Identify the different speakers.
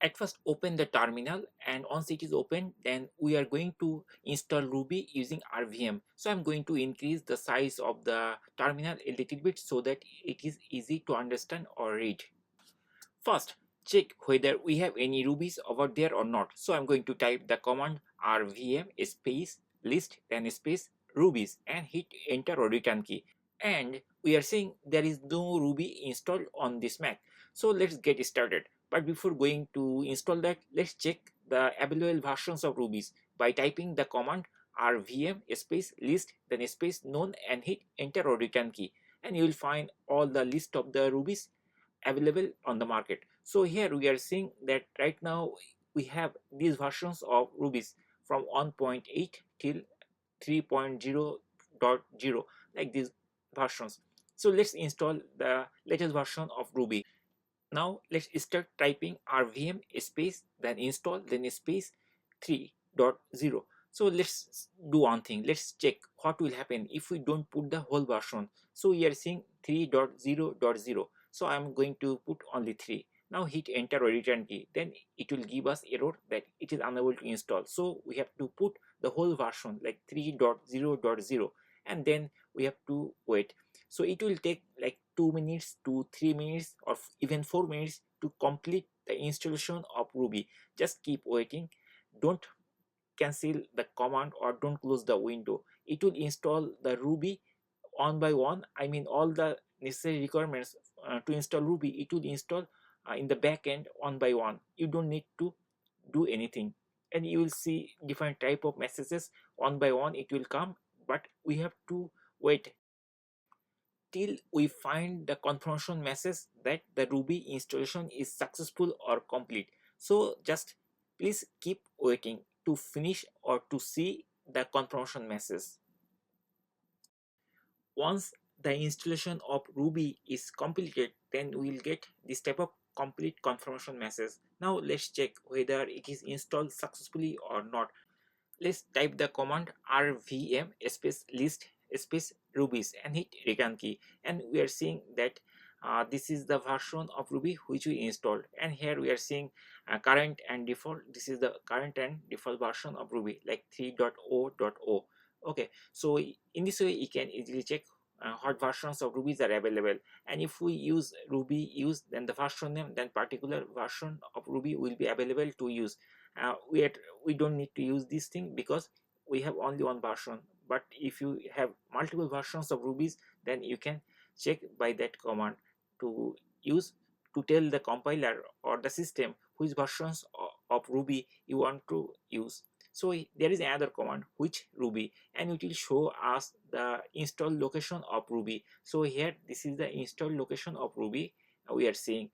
Speaker 1: At first open the terminal, and once it is open, then we are going to install Ruby using RVM. So I'm going to increase the size of the terminal a little bit so that it is easy to understand or read. First, check whether we have any rubies over there or not. So I'm going to type the command rvm space list then space rubies and hit enter or return key. And we are seeing there is no Ruby installed on this Mac. So let's get started. But before going to install that, let's check the available versions of Rubies by typing the command rvm space list then space known and hit enter or return key. And you will find all the list of the Rubies available on the market. So here we are seeing that right now we have these versions of Rubies from 1.8 till 3.0.0, like these versions. So let's install the latest version of Ruby. Now let's start typing rvm space then install then space 3.0. So let's do one thing. Let's check what will happen if we don't put the whole version. So we are seeing 3.0.0. So I'm going to put only 3. Now hit enter or return key. Then it will give us error that it is unable to install. So we have to put the whole version like 3.0.0, and then we have to wait. So it will take like 2 minutes to 3 minutes or even 4 minutes to complete the installation of Ruby. Just keep waiting. Don't cancel the command or don't close the window. It will install the Ruby one by one. I mean all the necessary requirements to install Ruby, it will install in the back end one by one. You don't need to do anything, and you will see different type of messages one by one. It will come, but we have to wait till we find the confirmation message that the Ruby installation is successful or complete. So just please keep waiting to finish or to see the confirmation message. Once the installation of Ruby is completed, then we will get this type of complete confirmation message. Now let's check whether it is installed successfully or not. Let's type the command rvm space list space rubies and hit return key, and we are seeing that this is the version of Ruby which we installed, and here we are seeing current and default. This is the current and default version of Ruby like 3.0.0. Okay, so in this way you can easily check what versions of Rubies are available, and if we use Ruby use, then the version name, then particular version of Ruby will be available to use. We don't need to use this thing because we have only one version. But if you have multiple versions of Rubies, then you can check by that command to use, to tell the compiler or the system which versions of Ruby you want to use. So there is another command which Ruby, and it will show us the install location of Ruby. So here this is the install location of Ruby we are seeing.